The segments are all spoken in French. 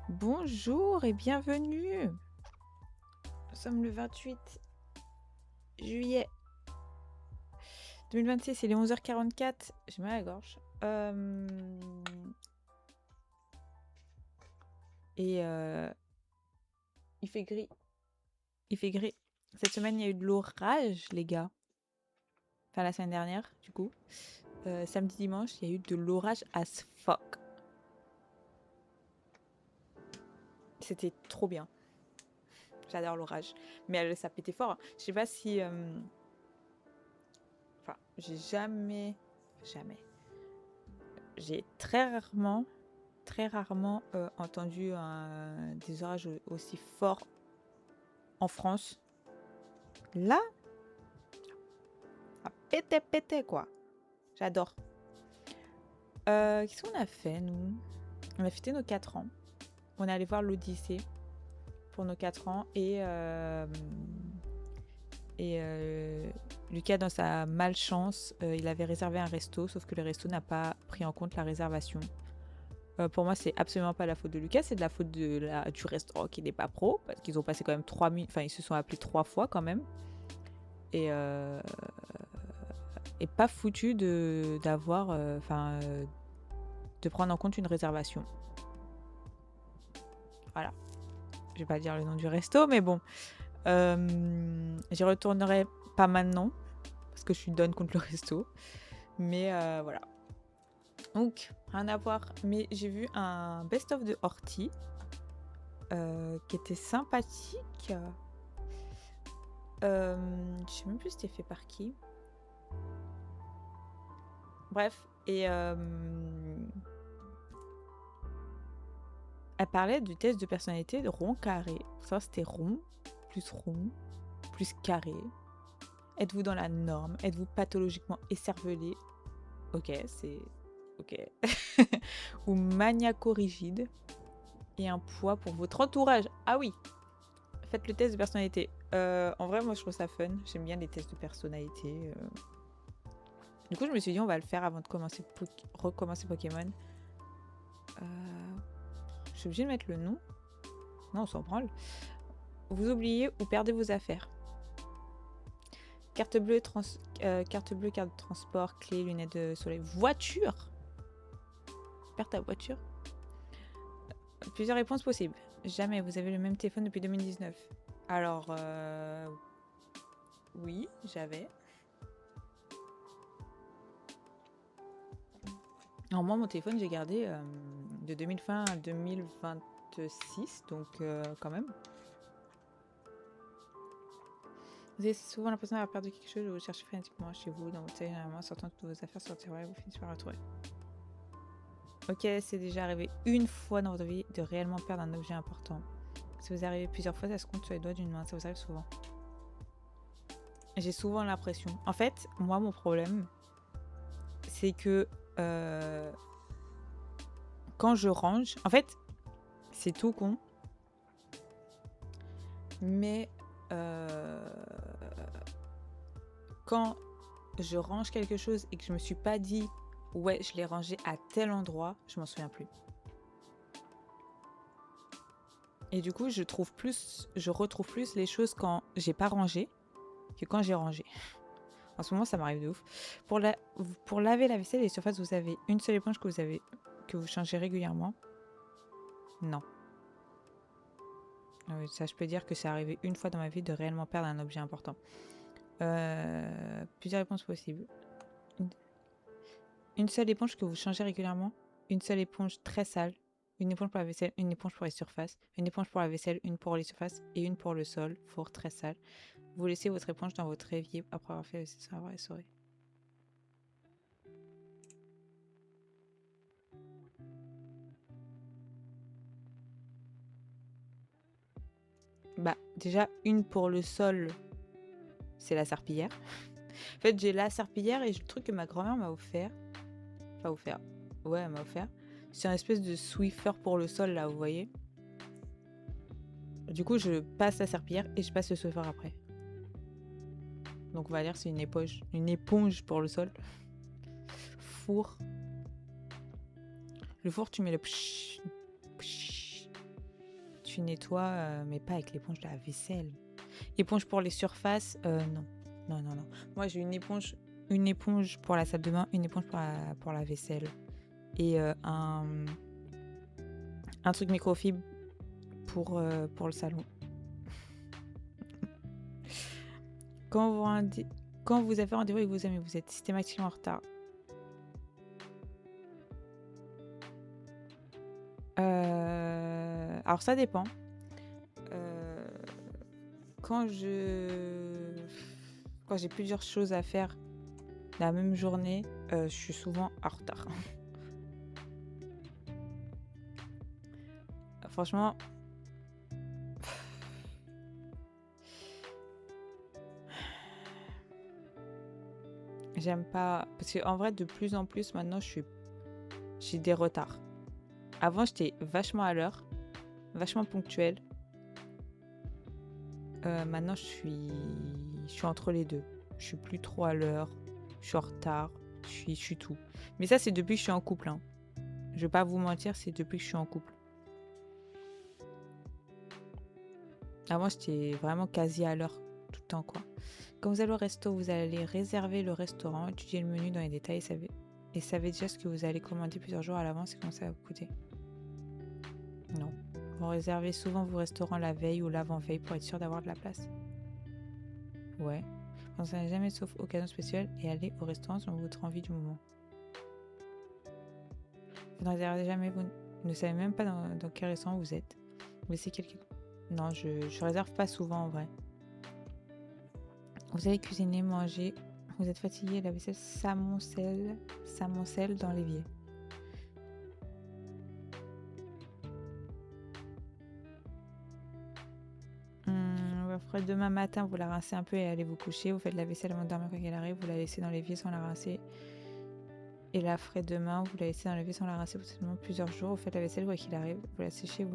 Bonjour et bienvenue. Nous sommes le 28 juillet 2026, il est 11h44. J'ai mal à la gorge. Et il fait gris. Il fait gris. Cette semaine, il y a eu de l'orage, les gars. Enfin, la semaine dernière, du coup. Samedi, dimanche, il y a eu de l'orage as fuck. C'était trop bien. J'adore l'orage. Mais ça pétait fort, hein. Je sais pas si... Enfin, j'ai jamais... J'ai très rarement entendu des orages aussi forts en France. Là, ça pétait quoi. J'adore. Qu'est-ce qu'on a fait, nous? On a fêté nos 4 ans. On est allé voir l'Odyssée pour nos 4 ans. Et Lucas, dans sa malchance, il avait réservé un resto, sauf que le resto n'a pas pris en compte la réservation. Pour moi, c'est absolument pas la faute de Lucas, c'est de la faute du restaurant qui n'est pas pro, parce qu'ils ont passé quand même 3 minutes, enfin ils se sont appelés 3 fois quand même, et pas foutu de prendre en compte une réservation. Voilà, je vais pas dire le nom du resto, mais bon, j'y retournerai pas maintenant, parce que je suis donne contre le resto, mais voilà. Donc, rien à voir, mais j'ai vu un best-of de Horty qui était sympathique. Je sais même plus c'était fait par qui. Bref, et elle parlait du test de personnalité de rond-carré. Pour savoir si c'était rond, plus carré. Êtes-vous dans la norme? Êtes-vous pathologiquement écervelé? Ok, c'est... Ok. Ou maniaco-rigide. Et un poids pour votre entourage. Ah oui, faites le test de personnalité. En vrai, moi, je trouve ça fun. J'aime bien les tests de personnalité. Du coup, je me suis dit, on va le faire avant de recommencer Pokémon. Je suis obligée de mettre le nom. Non, on s'en branle. Vous oubliez ou perdez vos affaires. Carte bleue, carte de transport, clé, lunettes de soleil, voiture. Perdre ta voiture. Plusieurs réponses possibles. Jamais, vous avez le même téléphone depuis 2019. Alors, oui, j'avais. Alors moi, mon téléphone, j'ai gardé de 2020 à 2026, donc quand même. Vous avez souvent l'impression d'avoir perdu quelque chose ou vous cherchez frénétiquement chez vous, dans votre généralement, sortant toutes vos affaires sur le tiroir, vous finissez par retrouver. Ok, c'est déjà arrivé une fois dans votre vie de réellement perdre un objet important. Si vous arrivez plusieurs fois, ça se compte sur les doigts d'une main, ça vous arrive souvent. J'ai souvent l'impression. En fait, moi, mon problème, c'est que quand je range, en fait, c'est tout con, mais quand je range quelque chose et que je me suis pas dit ouais, je l'ai rangé à tel endroit, je m'en souviens plus. Et du coup, je retrouve plus les choses quand j'ai pas rangé que quand j'ai rangé. En ce moment, ça m'arrive de ouf. Pour laver la vaisselle et les surfaces, vous avez une seule éponge que vous changez régulièrement? Non. Ça, je peux dire que c'est arrivé une fois dans ma vie de réellement perdre un objet important. Plusieurs réponses possibles. Une seule éponge que vous changez régulièrement? Une seule éponge très sale? Une éponge pour la vaisselle, une éponge pour les surfaces, une éponge pour la vaisselle, une pour les surfaces et une pour le sol, four très sale. Vous laissez votre éponge dans votre évier après avoir fait le savoir et souris. Bah, déjà, une pour le sol, c'est la serpillière. En fait, j'ai la serpillière et le truc que ma grand-mère m'a offert. Enfin, offert. Ouais, elle m'a offert. C'est un espèce de Swiffer pour le sol, là, vous voyez. Du coup, je passe la serpillière et je passe le Swiffer après. Donc, on va dire que c'est une éponge pour le sol. Four. Le four, tu mets le psh, psh, tu nettoies, mais pas avec l'éponge de la vaisselle. Éponge pour les surfaces, non. Non, non, non. Moi, j'ai une éponge pour la salle de bain, une éponge pour la vaisselle et un truc microfibre pour le salon. Quand vous rendez quand vous avez rendez-vous avec vos amis, vous êtes systématiquement en retard. Alors ça dépend. Heu, quand j'ai plusieurs choses à faire la même journée, je suis souvent en retard. Franchement, j'aime pas parce qu'en vrai, de plus en plus maintenant, j'ai des retards. Avant, j'étais vachement à l'heure, vachement ponctuelle. Maintenant, je suis entre les 2. Je suis plus trop à l'heure, je suis en retard, je suis tout. Mais ça, c'est depuis que je suis en couple, hein. Je vais pas vous mentir, c'est depuis que je suis en couple. Avant, j'étais vraiment quasi à l'heure tout le temps, quoi. Quand vous allez au resto, vous allez réserver le restaurant, étudier le menu dans les détails et savez déjà ce que vous allez commander plusieurs jours à l'avance et comment ça va vous coûter. Non. Vous réservez souvent vos restaurants la veille ou l'avant-veille pour être sûr d'avoir de la place. Ouais. Pensez à jamais sauf occasion spéciale et aller au restaurant selon votre envie du moment. Vous ne réservez jamais, vous ne savez même pas dans quel restaurant vous êtes. Vous laissez quelqu'un. Non, je réserve pas souvent en vrai. Vous allez cuisiner, manger. Vous êtes fatigué, la vaisselle s'amoncelle dans l'évier. Après demain matin, vous la rincez un peu et allez vous coucher. Vous faites la vaisselle avant de dormir quand elle arrive. Vous la laissez dans l'évier sans la rincer. Et la frais demain, vous la laissez dans l'évier sans la rincer potentiellement plusieurs jours. Vous faites la vaisselle quoi qu'il arrive. Vous la séchez.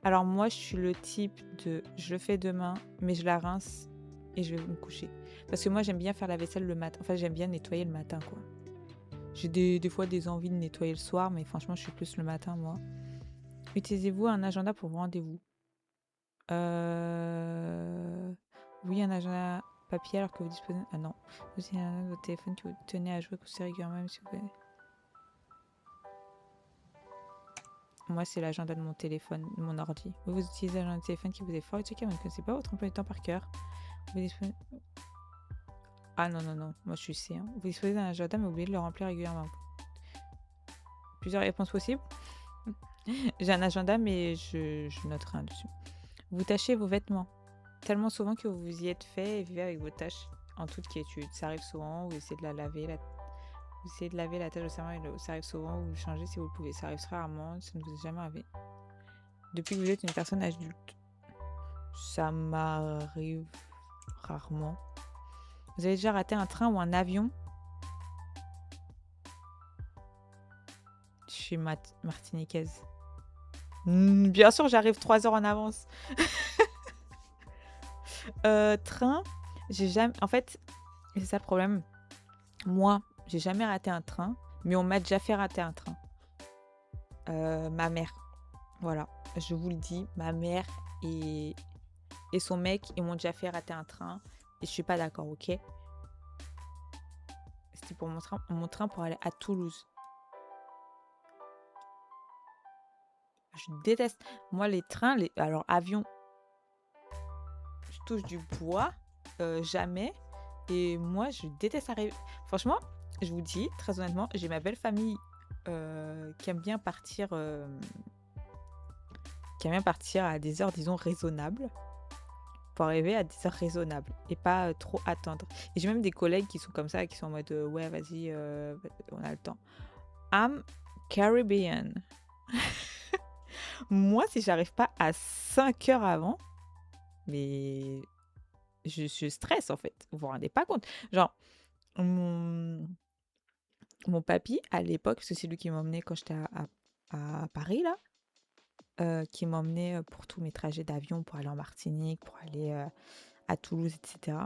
Alors moi, je suis le type de... Je le fais demain, mais je la rince et je vais me coucher. Parce que moi, j'aime bien faire la vaisselle le matin. Enfin, j'aime bien nettoyer le matin, quoi. J'ai des fois des envies de nettoyer le soir, mais franchement, je suis plus le matin, moi. Utilisez-vous un agenda pour vos rendez-vous? Oui, un agenda papier alors que vous disposez... Ah non. Vous avez votre téléphone que vous tenez à jouer régulièrement, même si vous pouvez... Moi, c'est l'agenda de mon téléphone, de mon ordi. Vous utilisez l'agenda de téléphone qui vous est fort utile, vous ne connaissez pas votre emploi du temps par cœur. Vous disposez... Ah non, non, non. Moi, je suis C. Hein. Vous disposez d'un agenda, mais oubliez de le remplir régulièrement. Plusieurs réponses possibles. J'ai un agenda, mais je note rien dessus. Vous tâchez vos vêtements tellement souvent que vous y êtes fait et vivez avec vos tâches en toute quiétude. Ça arrive souvent, vous essayez de la laver, vous essayez de laver la tâche au serment et ça arrive souvent, vous le changez si vous le pouvez. Ça arrive très rarement, ça ne vous est jamais arrivé. Depuis que vous êtes une personne adulte, ça m'arrive rarement. Vous avez déjà raté un train ou un avion? Je suis martiniquaise. Bien sûr, j'arrive 3 heures en avance. Train, j'ai jamais... En fait, c'est ça le problème. Moi, j'ai jamais raté un train, mais on m'a déjà fait rater un train. Ma mère. Voilà, je vous le dis, ma mère et son mec, ils m'ont déjà fait rater un train. Et je suis pas d'accord, ok? C'était pour mon train pour aller à Toulouse. Je déteste. Moi, les trains, alors avion, je touche du bois, jamais. Et moi, je déteste arriver. Franchement, je vous dis, très honnêtement, j'ai ma belle famille qui aime bien partir à des heures, disons, raisonnables. Pour arriver à des heures raisonnables et pas trop attendre. Et j'ai même des collègues qui sont comme ça, qui sont en mode ouais, vas-y, on a le temps. I'm Caribbean. Moi, si j'arrive pas à 5 heures avant, mais je stresse en fait. Vous vous rendez pas compte? Genre, mon papy, à l'époque, parce que c'est lui qui m'emmenait quand j'étais à Paris, là, qui m'emmenait pour tous mes trajets d'avion, pour aller en Martinique, pour aller à Toulouse, etc.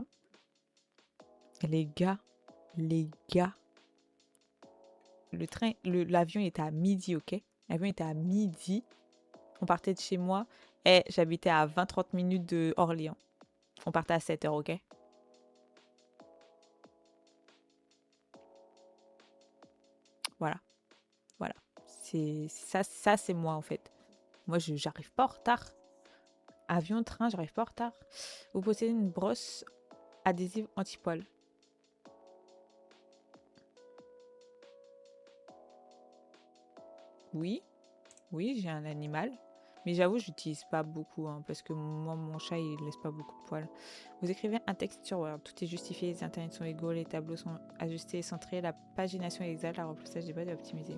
Les gars, l'avion était à midi, ok? L'avion était à midi. On partait de chez moi. Et j'habitais à 20-30 minutes de Orléans. On partait à 7 heures, ok? Voilà, voilà. C'est ça c'est moi en fait. Moi, j'arrive pas en retard. Avion, train, j'arrive pas en retard. Vous possédez une brosse adhésive anti-poil. Oui, oui, j'ai un animal. Mais j'avoue, j'utilise pas beaucoup, hein, parce que moi, mon chat, il laisse pas beaucoup de poils. Vous écrivez un texte sur Word. Tout est justifié, les internets sont égaux, les tableaux sont ajustés et centrés, la pagination est exacte, la remplissage des bases est optimisé.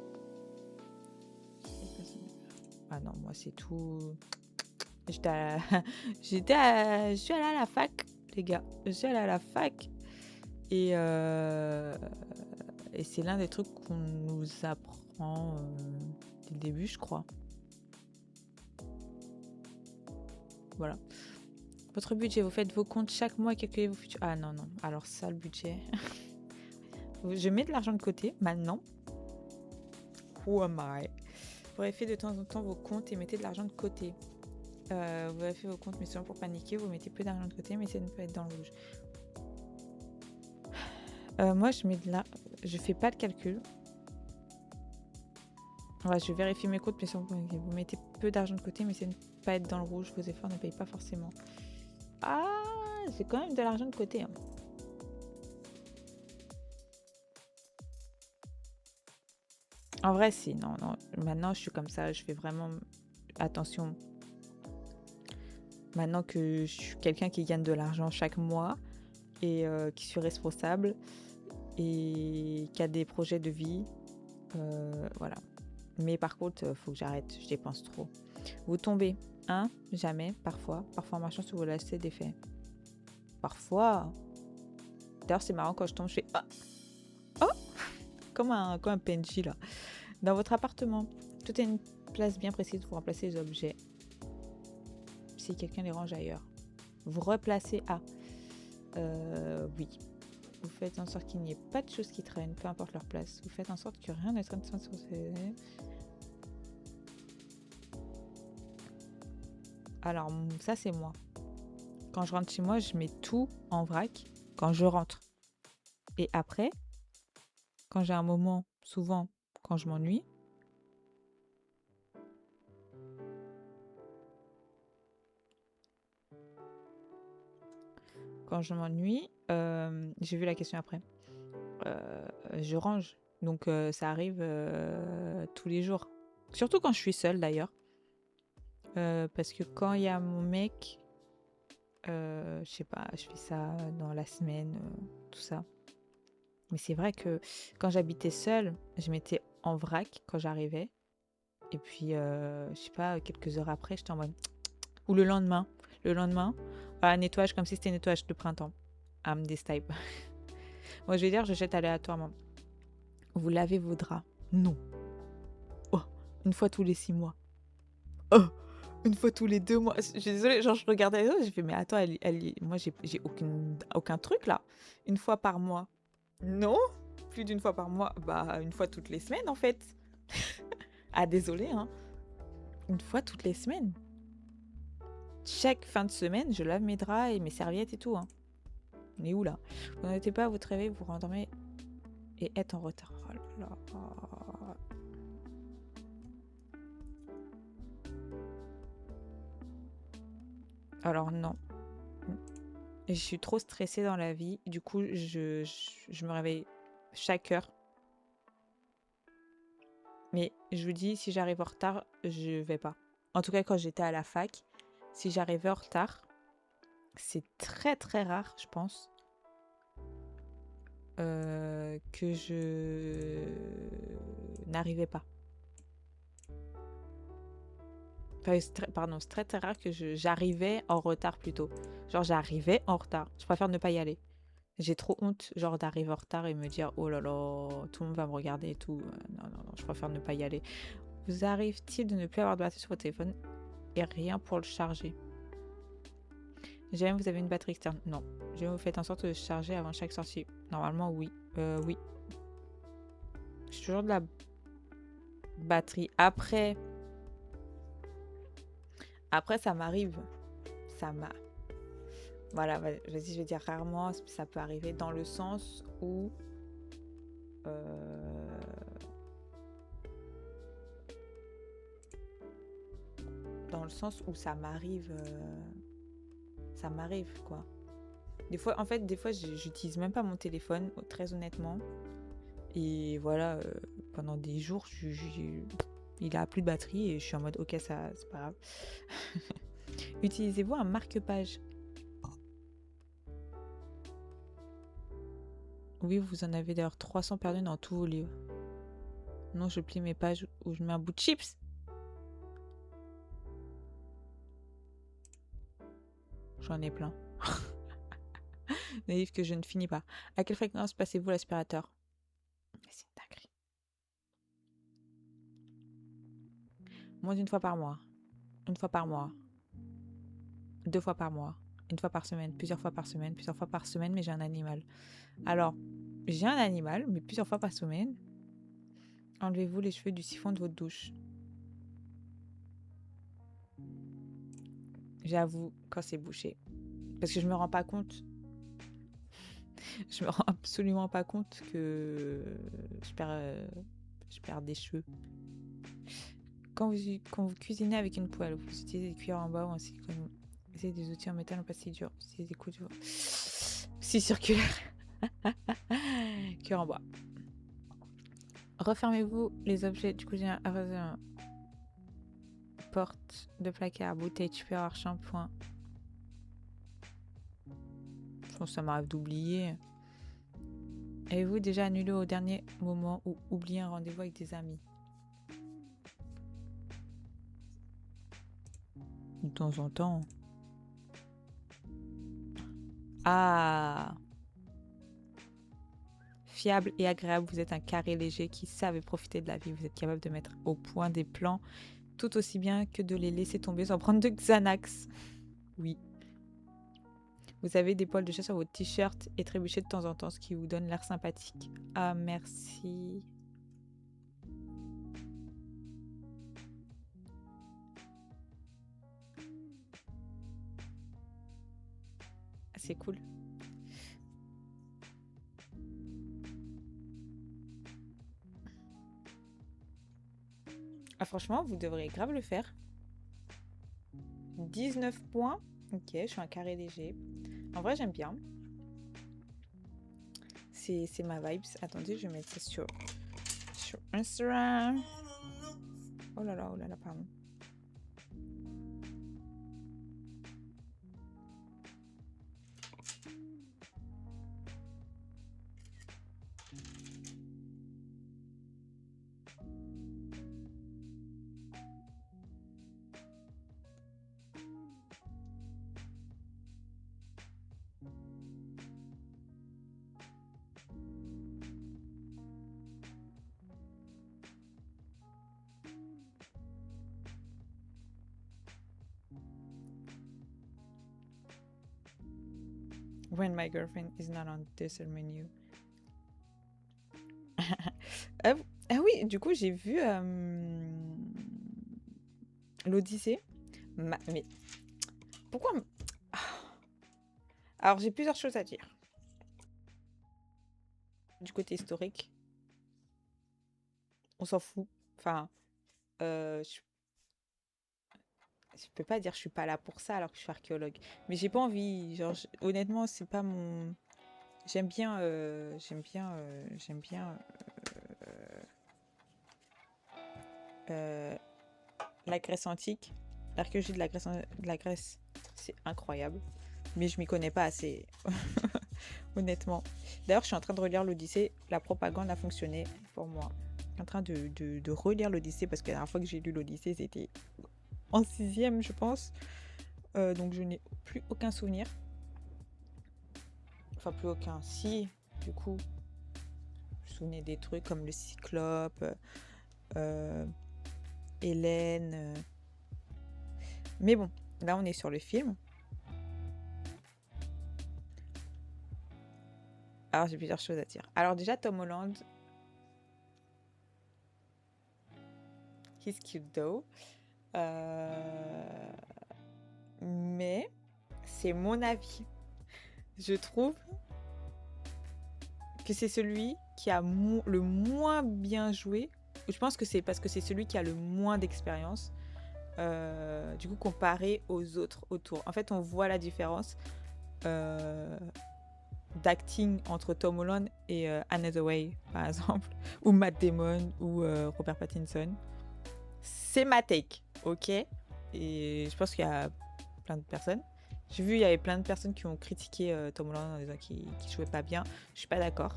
Ah non, moi, c'est tout. J'étais à la- je suis allée à la fac, les gars. Je suis allée à la fac. Et c'est l'un des trucs qu'on nous apprend dès le début, je crois. Voilà. Votre budget, vous faites vos comptes chaque mois et calculez vos futurs. Ah non, non. Alors ça, le budget. Je mets de l'argent de côté maintenant. Who am I? Vous vérifiez de temps en temps vos comptes et mettez de l'argent de côté. Vous vérifiez vos comptes, mais seulement pour paniquer. Vous mettez peu d'argent de côté, mais ça ne peut être dans le rouge. Moi, je fais pas de calcul. Ouais, je vérifie mes comptes, mais seulement pour paniquer. Vous mettez peu d'argent de côté, mais ça ne peut pas être dans le rouge. Vos efforts ne payent pas forcément. Ah, j'ai quand même de l'argent de côté, hein. En vrai, si, non, non. Maintenant, je suis comme ça. Je fais vraiment attention. Maintenant que je suis quelqu'un qui gagne de l'argent chaque mois et qui suis responsable et qui a des projets de vie, voilà. Mais par contre, faut que j'arrête. Je dépense trop. Vous tombez, hein? Jamais, parfois. Parfois en marchant sur vos lacets défaits. Parfois. D'ailleurs, c'est marrant quand je tombe, je fais ah! Oh! Comme un PNJ là. Dans votre appartement, tout est une place bien précise pour remplacer les objets. Si quelqu'un les range ailleurs. Vous replacez oui. Vous faites en sorte qu'il n'y ait pas de choses qui traînent, peu importe leur place. Vous faites en sorte que rien ne traîne sur ces... Alors, ça, c'est moi. Quand je rentre chez moi, je mets tout en vrac quand je rentre. Et après, quand j'ai un moment, souvent, quand je m'ennuie, j'ai vu la question après, je range. Donc, ça arrive tous les jours. Surtout quand je suis seule, d'ailleurs. Parce que quand il y a mon mec, je sais pas, je fais ça dans la semaine, tout ça. Mais c'est vrai que quand j'habitais seule, je mettais en vrac quand j'arrivais. Et puis, je sais pas, quelques heures après, j'étais en mode... Ou le lendemain. Le lendemain, nettoyage comme si c'était nettoyage de printemps. I'm this type. Moi, je vais dire, je jette aléatoirement. Vous lavez vos draps? Non. Oh, une fois tous les 6 mois. Oh, une fois tous les 2 mois. Je suis désolée, genre, je regardais les autres, j'ai fait, mais attends, moi, j'ai aucun truc là. Une fois par mois. Non, plus d'une fois par mois. Bah, une fois toutes les semaines en fait. Ah, désolée, hein. Une fois toutes les semaines. Chaque fin de semaine, je lave mes draps et mes serviettes et tout, hein. On est où là? Vous n'arrêtez pas à votre réveil, vous rendormez et êtes en retard. Oh là là. Alors non. Je suis trop stressée dans la vie. Du coup, je me réveille chaque heure. Mais je vous dis, si j'arrive en retard, je vais pas. En tout cas, quand j'étais à la fac, si j'arrivais en retard, c'est très très rare, je pense, que je n'arrivais pas. Enfin, pardon, c'est très très rare que j'arrivais en retard plutôt. Genre, j'arrivais en retard. Je préfère ne pas y aller. J'ai trop honte, genre, d'arriver en retard et me dire, oh là là, tout le monde va me regarder et tout. Non, non, non, je préfère ne pas y aller. Vous arrive-t-il de ne plus avoir de batterie sur votre téléphone et rien pour le charger? Jamais vous avez une batterie externe? Non. Jamais vous faites en sorte de charger avant chaque sortie? Normalement, oui. Oui. J'ai toujours de la batterie. Après, Après, ça m'arrive. Ça m'a... Voilà, vas-y, je vais dire rarement, ça peut arriver dans le sens où... dans le sens où ça m'arrive... ça m'arrive, quoi. Des fois, en fait, des fois, j'utilise même pas mon téléphone, très honnêtement. Et voilà, pendant des jours, il a plus de batterie et je suis en mode, ok, ça, c'est pas grave. Utilisez-vous un marque-page? Oui, vous en avez d'ailleurs 300 perdus dans tous vos livres. Non, je plie mes pages où je mets un bout de chips. J'en ai plein. Des livres que je ne finis pas. À quelle fréquence passez-vous l'aspirateur? C'est une dinguerie. Moins d'une fois par mois. Une fois par mois. 2 fois par mois. Une fois par semaine. Plusieurs fois par semaine. Plusieurs fois par semaine, mais j'ai un animal. Alors, j'ai un animal, mais plusieurs fois par semaine. Enlevez-vous les cheveux du siphon de votre douche. J'avoue, quand c'est bouché. Parce que je me rends pas compte. Je me rends absolument pas compte que je perds des cheveux. Quand vous cuisinez avec une poêle, vous utilisez des cuillères en bois ou en silicone. Vous utilisez des outils en métal en plastique dur. Vous utilisez des coups de... Si circulaire. Cuillère en bois. Refermez-vous les objets du cuisinier à porte de placard, bouteille, tupperware, shampoing. Je pense que ça m'arrive d'oublier. Avez-vous déjà annulé au dernier moment ou oublié un rendez-vous avec des amis? De temps en temps. Ah! Fiable et agréable, vous êtes un carré léger qui savait profiter de la vie. Vous êtes capable de mettre au point des plans tout aussi bien que de les laisser tomber sans prendre de Xanax. Oui. Vous avez des poils de chat sur votre t-shirt et trébuchez de temps en temps, ce qui vous donne l'air sympathique. Ah, merci. C'est cool. Ah, franchement, vous devriez grave le faire. 19 points. Ok, je suis un carré léger. En vrai, j'aime bien. C'est ma vibes. Attendez, je vais mettre ça sur Instagram. Oh là là, pardon. When my girlfriend is not on dessert menu. Ah oui, du coup, j'ai vu l'Odyssée. Mais pourquoi... Alors, j'ai plusieurs choses à dire. Du côté historique, on s'en fout. Enfin, je peux pas dire que je suis pas là pour ça alors que je suis archéologue. Mais j'ai pas envie. Genre, honnêtement, c'est pas mon... J'aime bien... la Grèce antique. L'archéologie de la Grèce, c'est incroyable. Mais je m'y connais pas assez, honnêtement. D'ailleurs, je suis en train de relire l'Odyssée. La propagande a fonctionné pour moi. Je suis en train de relire l'Odyssée parce que la dernière fois que j'ai lu l'Odyssée, c'était en 6e, je pense. Donc, je n'ai plus aucun souvenir. Enfin, plus aucun. Si, du coup, je me souvenais des trucs comme le Cyclope, Hélène. Mais bon, là, on est sur le film. Alors, j'ai plusieurs choses à dire. Alors, déjà, Tom Holland. He's cute, though. c'est mon avis. Je trouve que c'est celui qui a le moins bien joué. Je pense que c'est parce que c'est celui qui a le moins d'expérience. Du coup, comparé aux autres autour. En fait, on voit la différence d'acting entre Tom Holland et Anne Hathaway, par exemple, ou Matt Damon, ou Robert Pattinson. C'est ma take, ok? Et je pense qu'il y a plein de personnes. J'ai vu, il y avait plein de personnes qui ont critiqué Tom Holland en disant qu'il jouait pas bien. Je suis pas d'accord.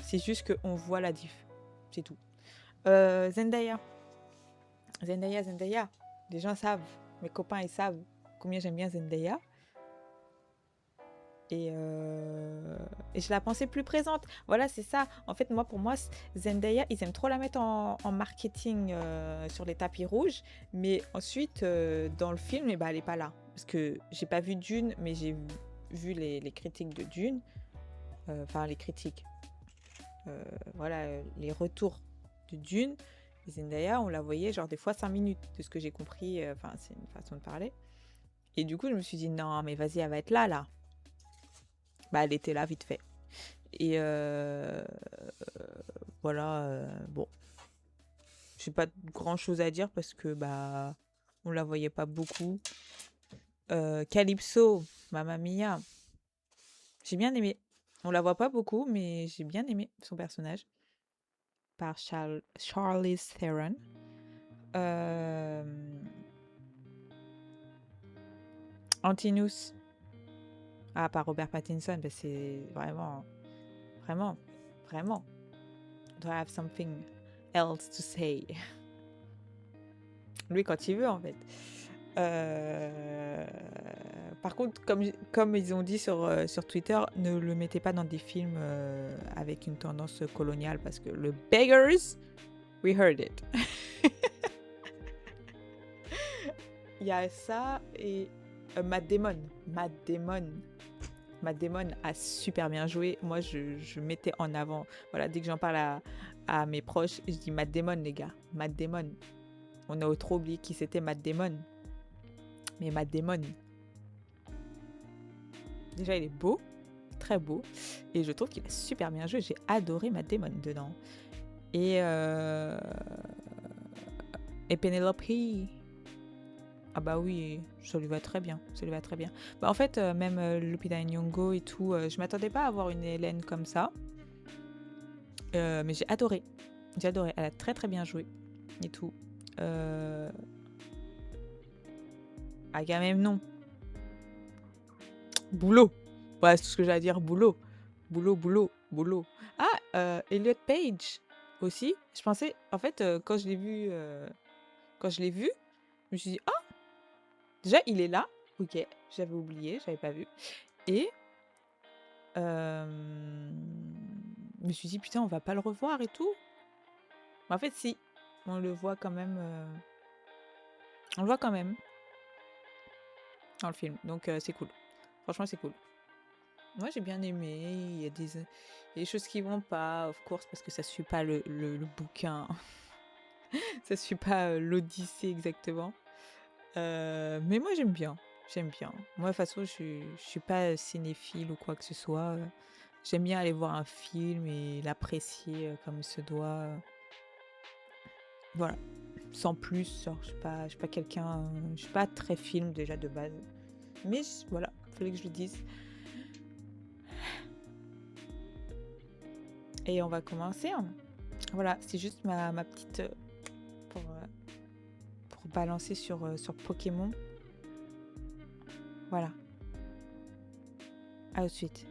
C'est juste qu'on voit la diff. C'est tout. Zendaya. Zendaya. Les gens savent. Mes copains, ils savent combien j'aime bien Zendaya. Et je la pensais plus présente. Voilà, c'est ça. En fait, pour moi, Zendaya, ils aiment trop la mettre en marketing sur les tapis rouges. Mais ensuite, dans le film, elle n'est pas là. Parce que j'ai pas vu Dune, mais j'ai vu les critiques de Dune. Enfin, les critiques. Voilà, les retours de Dune. Et Zendaya, on la voyait genre des fois 5 minutes, de ce que j'ai compris. Enfin, c'est une façon de parler. Et du coup, je me suis dit, non, mais vas-y, elle va être là. Bah, elle était là vite fait. Et voilà, bon. J'ai pas grand chose à dire parce que bah on la voyait pas beaucoup. Calypso, Mamma Mia. J'ai bien aimé. On la voit pas beaucoup, mais j'ai bien aimé son personnage. Par Charlize Theron. Antinous. Ah, par Robert Pattinson, bah, c'est vraiment. Do I have something else to say? Lui, quand il veut, en fait. Par contre, comme ils ont dit sur Twitter, ne le mettez pas dans des films avec une tendance coloniale parce que le beggars, we heard it. Il y a ça et Matt Damon. Matt Damon a super bien joué. Moi, je mettais en avant. Voilà, dès que j'en parle à mes proches, je dis Matt Damon, les gars. Matt Damon. On a trop oublié qui c'était Matt Damon. Mais Matt Damon, déjà, il est beau, très beau. Et je trouve qu'il a super bien joué. J'ai adoré Matt Damon dedans. Et Penelope. Ah bah oui, ça lui va très bien. Bah en fait, même Lupita Nyong'o et tout, je m'attendais pas à avoir une Hélène comme ça. Mais j'ai adoré. Elle a très très bien joué. Et tout. Agamemnon. Boulot. Ouais, c'est tout ce que j'ai à dire. Boulot. Ah, Elliot Page aussi. Je pensais, en fait, quand je l'ai vu, je me suis dit, ah, déjà, il est là. Ok, j'avais oublié, j'avais pas vu. Et je me suis dit, putain, on va pas le revoir et tout. Mais en fait, si, on le voit quand même. On le voit quand même dans le film. Donc, c'est cool. Franchement, c'est cool. Moi, j'ai bien aimé. Il y a des choses qui vont pas, of course, parce que ça suit pas le bouquin. Ça suit pas l'Odyssée exactement. Mais moi, j'aime bien. Moi, de toute façon, je suis pas cinéphile ou quoi que ce soit. J'aime bien aller voir un film et l'apprécier comme il se doit. Voilà. Sans plus, genre, je suis pas quelqu'un... je suis pas très film déjà de base. Mais voilà, fallait que je le dise. Et on va commencer. Voilà, c'est juste ma petite... pour balancer sur Pokémon. Voilà. À tout de suite.